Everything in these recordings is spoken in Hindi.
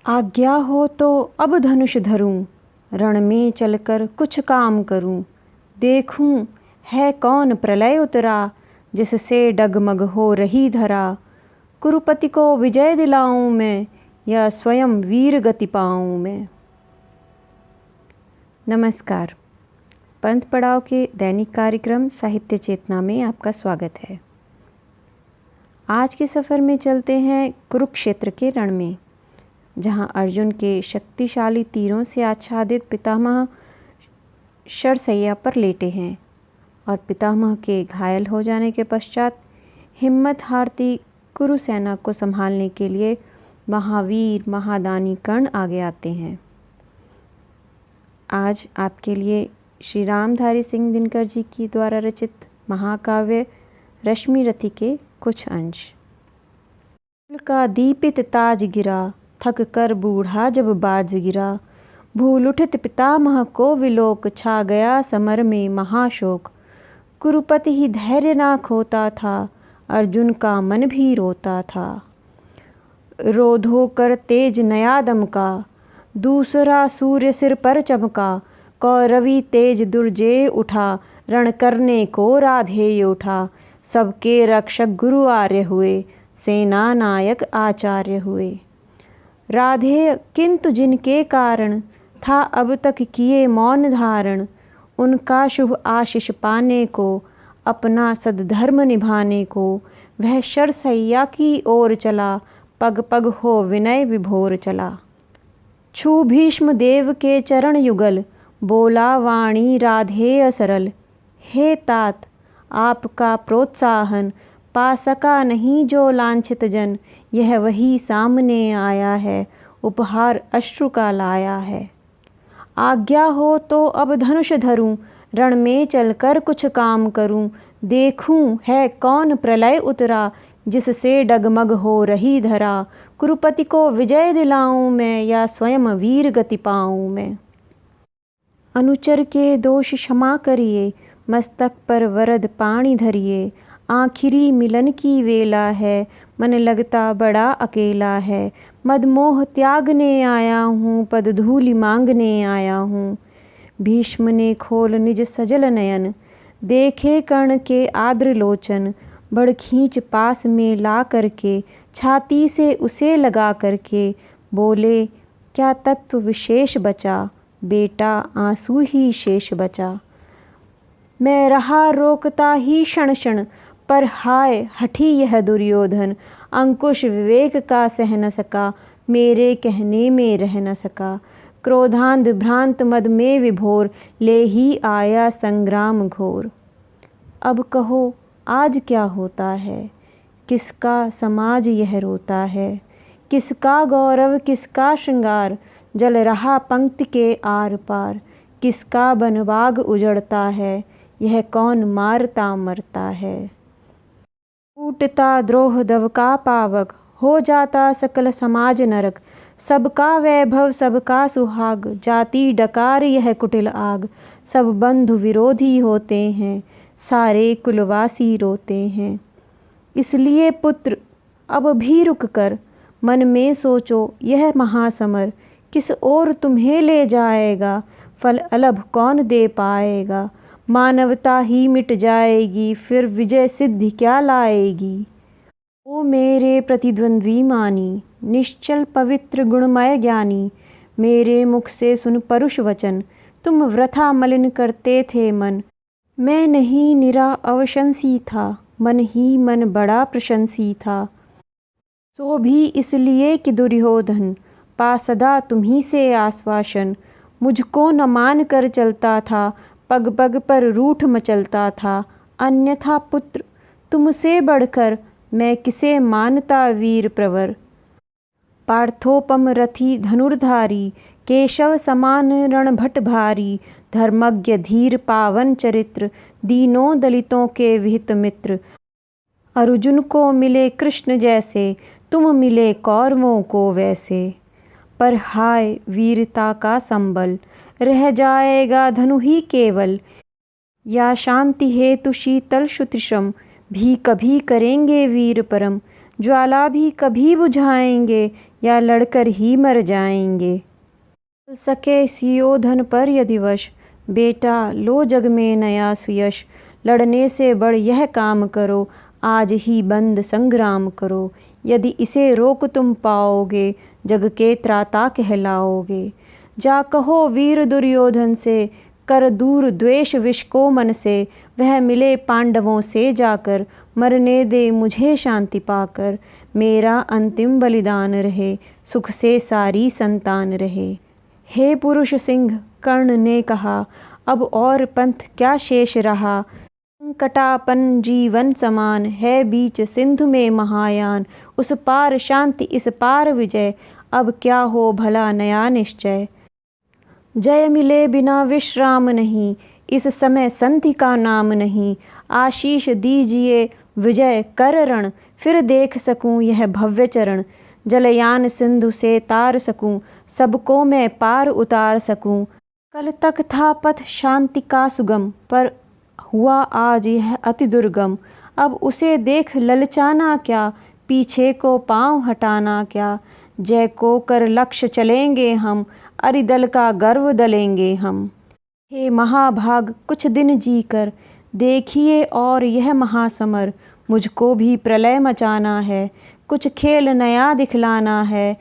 आज्ञा हो तो अब धनुष धरूं, रण में चलकर कुछ काम करूं। देखूं है कौन प्रलय उतरा, जिससे डगमग हो रही धरा। कुरुपति को विजय दिलाऊं मैं, या स्वयं वीर गति पाऊं मैं। नमस्कार। पंथ पड़ाव के दैनिक कार्यक्रम साहित्य चेतना में आपका स्वागत है। आज के सफ़र में चलते हैं कुरुक्षेत्र के रण में, जहां अर्जुन के शक्तिशाली तीरों से आच्छादित पितामह शरशैया पर लेटे हैं और पितामह के घायल हो जाने के पश्चात हिम्मत हारती कुरु सेना को संभालने के लिए महावीर महादानी कर्ण आगे आते हैं। आज आपके लिए श्री रामधारी सिंह दिनकर जी की द्वारा रचित महाकाव्य रश्मि रथी के कुछ अंश। का दीपित ताज गिरा, थक कर बूढ़ा जब बाज गिरा। भूल उठित पितामह को विलोक, छा गया समर में महाशोक। कुरुपति ही धैर्य ना खोता था, अर्जुन का मन भी रोता था। रोध होकर तेज नया दमका, दूसरा सूर्य सिर पर चमका। कौरवी तेज दुर्जेय उठा, रण करने को राधेय उठा। सबके रक्षक गुरु आर्य हुए, सेना नायक आचार्य हुए। राधेय किंतु जिनके कारण, था अब तक किए मौन धारण। उनका शुभ आशीष पाने को, अपना सद्धर्म निभाने को। वह शरशैया की ओर चला, पग पग हो विनय विभोर चला। छू भीष्म देव के चरण युगल, बोला वाणी राधेय सरल। हे तात आपका प्रोत्साहन, पा सका नहीं जो लांछित जन। यह वही सामने आया है, उपहार अश्रु का लाया है। आज्ञा हो तो अब धनुष धरूं, रण में चलकर कुछ काम करूं। देखूं है कौन प्रलय उतरा, जिससे डगमग हो रही धरा। कुरुपति को विजय दिलाऊं मैं, या स्वयं वीर गति पाऊं मैं। अनुचर के दोष क्षमा करिए, मस्तक पर वरद पाणी धरिए। आखिरी मिलन की वेला है, मन लगता बड़ा अकेला है। मदमोह त्यागने आया हूँ, पद धूलि मांगने आया हूँ। भीष्म ने खोल निज सजल नयन, देखे कर्ण के आद्र लोचन। बड़ खींच पास में ला करके, छाती से उसे लगा करके। बोले क्या तत्व विशेष बचा, बेटा आंसू ही शेष बचा। मैं रहा रोकता ही क्षण क्षण, पर हाय हठी यह दुर्योधन। अंकुश विवेक का सह न सका, मेरे कहने में रह न सका। क्रोधांध भ्रांत मद में विभोर, ले ही आया संग्राम घोर। अब कहो आज क्या होता है, किसका समाज यह रोता है। किसका गौरव किसका श्रृंगार, जल रहा पंक्ति के आर पार। किसका बनबाग उजड़ता है, यह कौन मारता मरता है। टूटता द्रोह दव का पावक, हो जाता सकल समाज नरक। सबका वैभव सबका सुहाग, जाति डकार यह कुटिल आग। सब बंधु विरोधी होते हैं, सारे कुलवासी रोते हैं। इसलिए पुत्र अब भी रुक कर, मन में सोचो यह महासमर। किस ओर तुम्हें ले जाएगा, फल अलभ कौन दे पाएगा। मानवता ही मिट जाएगी, फिर विजय सिद्धि क्या लाएगी। ओ मेरे प्रतिद्वंद्वी मानी, निश्चल पवित्र गुणमय ज्ञानी। मेरे मुख से सुन परुष वचन, तुम वृथा मलिन करते थे मन। मैं नहीं निरा अवशंसी था, मन ही मन बड़ा प्रशंसी था। सो भी इसलिए कि दुर्योधन, पा सदा तुम्ही से आश्वासन। मुझको न मान कर चलता था, पग पग पर रूठ मचलता था। अन्यथा पुत्र तुमसे बढ़कर, मैं किसे मानता वीर प्रवर। पार्थोपम रथी धनुर्धारी, केशव समान रणभट भारी। धर्मज्ञ धीर पावन चरित्र, दीनों दलितों के विहित मित्र। अर्जुन को मिले कृष्ण जैसे, तुम मिले कौरवों को वैसे। पर हाय वीरता का संबल, रह जाएगा धनु ही केवल। या शांति हेतु शीतल श्रुतिशम, भी कभी करेंगे वीर परम। ज्वाला भी कभी बुझाएंगे या लड़कर ही मर जाएंगे। सके सियोधन पर यदि वश, बेटा लो जग में नया सुयश। लड़ने से बढ़ यह काम करो, आज ही बंद संग्राम करो। यदि इसे रोक तुम पाओगे, जग के त्राता कहलाओगे। जा कहो वीर दुर्योधन से, कर दूर द्वेष विष को मन से। वह मिले पांडवों से जाकर, मरने दे मुझे शांति पाकर। मेरा अंतिम बलिदान रहे, सुख से सारी संतान रहे। हे पुरुष सिंह, कर्ण ने कहा, अब और पंथ क्या शेष रहा। संकटापन जीवन समान है, बीच सिंधु में महायान। उस पार शांति इस पार विजय, अब क्या हो भला नया निश्चय। जय मिले बिना विश्राम नहीं, इस समय संधि का नाम नहीं। आशीष दीजिए विजय कर रण, फिर देख सकूं यह भव्य चरण। जलयान सिंधु से तार सकूं, सबको मैं पार उतार सकूं। कल तक था पथ शांति का सुगम, पर हुआ आज यह अति दुर्गम। अब उसे देख ललचाना क्या, पीछे को पांव हटाना क्या। जय को कर लक्ष्य चलेंगे हम, अरिदल का गर्व दलेंगे हम। हे महाभाग कुछ दिन जीकर, देखिए और यह महासमर। मुझको भी प्रलय मचाना है, कुछ खेल नया दिखलाना है।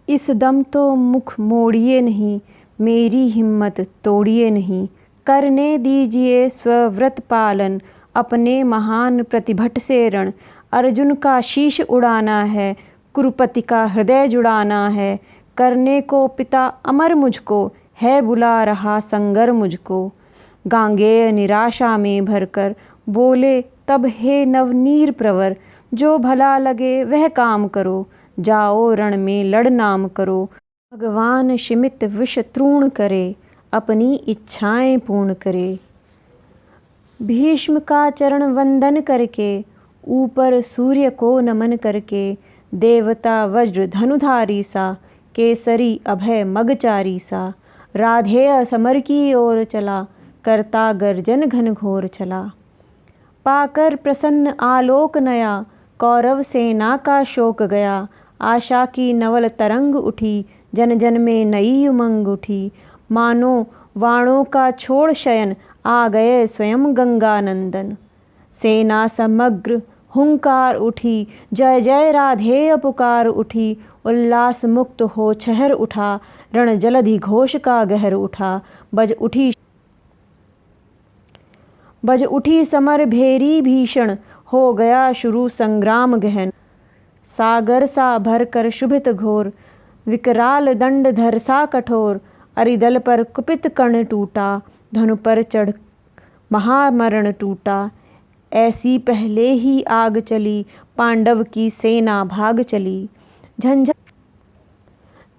इस दम तो मुख मोड़िए नहीं, मेरी हिम्मत तोड़िए नहीं। करने दीजिए स्वव्रत पालन, अपने महान प्रतिभट से रण। अर्जुन का शीश उड़ाना है, कुरुपति का हृदय जुड़ाना है। करने को पिता अमर मुझको, है बुला रहा संगर मुझको। गांगेय निराशा में भरकर, बोले तब हे नवनीर प्रवर। जो भला लगे वह काम करो, जाओ रण में लड़ नाम करो। भगवान शिमित विष तृण करे, अपनी इच्छाएं पूर्ण करे। भीष्म का चरण वंदन करके, ऊपर सूर्य को नमन करके। देवता वज्र धनुधारी सा, केसरी अभय मगचारी सा। राधेय समर की ओर चला, करता गर्जन घनघोर चला। पाकर प्रसन्न आलोक नया, कौरव सेना का शोक गया। आशा की नवल तरंग उठी, जन जन में नई उमंग उठी। मानो वाणों का छोड़ शयन, आ गए स्वयं गंगानंदन। सेना समग्र हुंकार उठी, जय जय राधेय पुकार उठी। उल्लास मुक्त हो छहर उठा, रण जलधि घोष का गहर उठा। बज उठी समर भेरी भीषण, हो गया शुरू संग्राम गहन। सागर सा भरकर शुभित घोर, विकराल दंड धर सा कठोर। अरिदल पर कुपित कर्ण टूटा, धनु पर चढ़ महामरण टूटा। ऐसी पहले ही आग चली, पांडव की सेना भाग चली।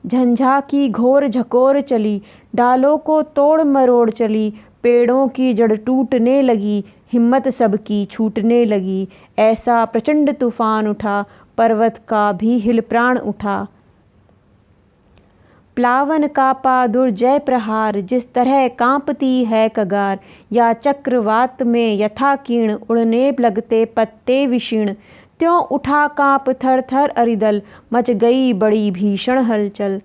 झंझा की घोर झकोर चली, डालों को तोड़ मरोड़ चली। पेड़ों की जड़ टूटने लगी, हिम्मत सबकी छूटने लगी। ऐसा प्रचंड तूफान उठा, पर्वत का भी हिल प्राण उठा। प्लावन कापा दुर्जय प्रहार, जिस तरह कांपती है कगार। या चक्रवात में यथा कीर्ण, उड़ने लगते पत्ते विशीर्ण। त्यों उठा कांप थर थर अरिदल, मच गई बड़ी भीषण हलचल।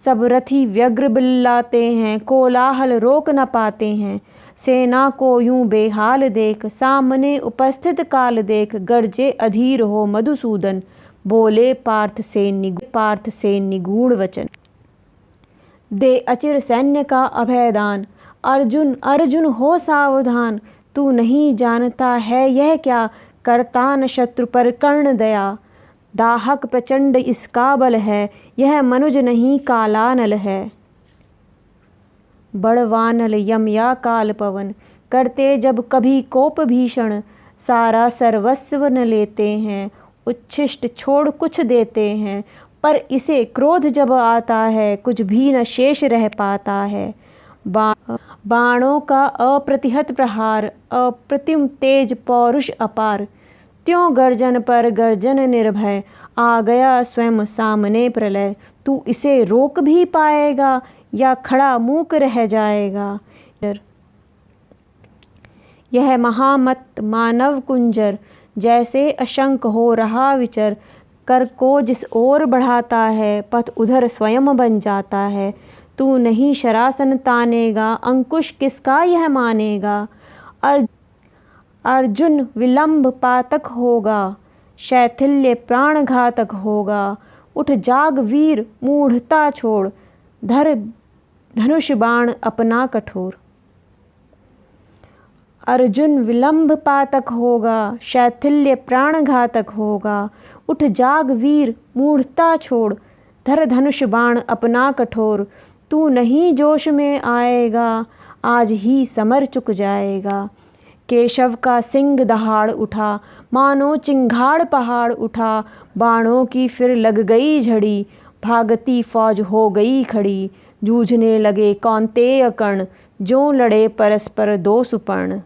सब रथी व्यग्र बिल्लाते हैं, कोलाहल रोक न पाते हैं। सेना को यूं बेहाल देख, सामने उपस्थित काल देख। गर्जे अधीर हो मधुसूदन, बोले पार्थ से निगूढ़ वचन। दे अचिर सैन्य का अभयदान, अर्जुन अर्जुन हो सावधान। तू नहीं जानता है यह क्या, करता न शत्रु पर कर्ण दया। दाहक प्रचंड इसका बल है, यह मनुज नहीं कालानल है। बड़वानल यम या काल पवन, करते जब कभी कोप भीषण। सारा सर्वस्व न लेते हैं, उच्छिष्ट छोड़ कुछ देते हैं। पर इसे क्रोध जब आता है, कुछ भी न शेष रह पाता है। बाणों का अप्रतिहत प्रहार, अप्रतिम तेज पौरुष अपार। त्यों गर्जन पर गर्जन निर्भय, आ गया स्वयं सामने प्रलय। तू इसे रोक भी पाएगा, या खड़ा मूक रह जाएगा। यह महामत मानव कुंजर, जैसे अशंक हो रहा विचर, कर को जिस ओर बढ़ाता है, पथ उधर स्वयं बन जाता है। तू नहीं शरासन तानेगा, अंकुश किसका यह मानेगा। अर्जुन विलंब पातक होगा, शैथिल्य प्राणघातक होगा। उठ जाग वीर मूढ़ता छोड़, धर धनुष बाण अपना कठोर। अर्जुन विलंब पातक होगा, शैथिल्य प्राणघातक होगा। उठ जाग वीर मूढ़ता छोड़, धर धनुष बाण अपना कठोर। तू नहीं जोश में आएगा, आज ही समर चुक जाएगा। केशव का सिंह दहाड़ उठा, मानो चिंगाड़ पहाड़ उठा। बाणों की फिर लग गई झड़ी, भागती फौज हो गई खड़ी। जूझने लगे कौन्तेय कर्ण, ज्यों लड़े परस्पर दो सुपर्ण।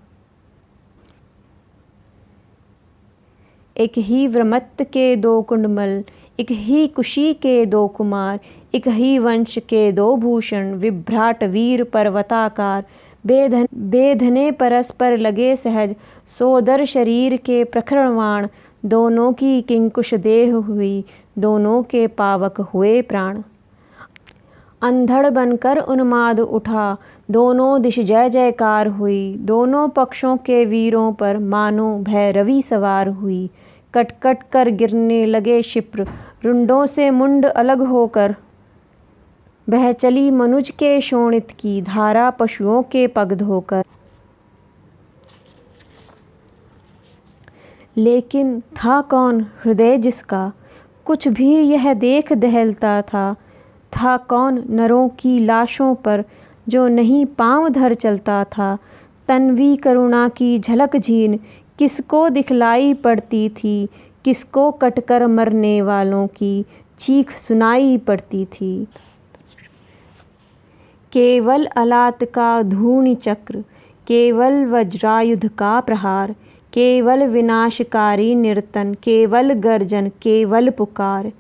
एक ही व्रमत्त के दो कुंडमल, एक ही कुशी के दो कुमार। एक ही वंश के दो भूषण, विभ्राट वीर पर्वताकार। बेधने परस्पर लगे सहज, सोदर शरीर के प्रखर बाण। दोनों की किंकुश देह हुई, दोनों के पावक हुए प्राण। अंधड़ बनकर उन्माद उठा, दोनों दिश जय जयकार हुई। दोनों पक्षों के वीरों पर मानो भैरवी सवार हुई। कट कट कर गिरने लगे क्षिप्र, रुंडों से मुंड अलग होकर। बह चली मनुज के शोणित की धारा, पशुओं के पग धोकर। लेकिन था कौन हृदय जिसका, कुछ भी यह देख दहलता था। था कौन नरों की लाशों पर, जो नहीं पांव धर चलता था। तन्वी करुणा की झलक झीन, किसको दिखलाई पड़ती थी। किसको कटकर मरने वालों की चीख सुनाई पड़ती थी। केवल अलात का धूनि चक्र, केवल वज्रायुध का प्रहार। केवल विनाशकारी निर्तन, केवल गर्जन, केवल पुकार।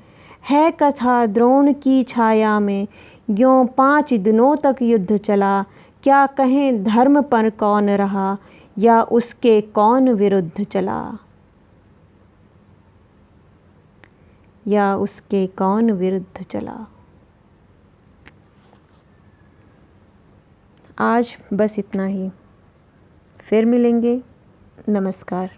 है कथा द्रोण की छाया में, यों 5 दिनों तक युद्ध चला। क्या कहें धर्म पर कौन रहा, या उसके कौन विरुद्ध चला। या उसके कौन विरुद्ध चला। आज बस इतना ही। फिर मिलेंगे। नमस्कार।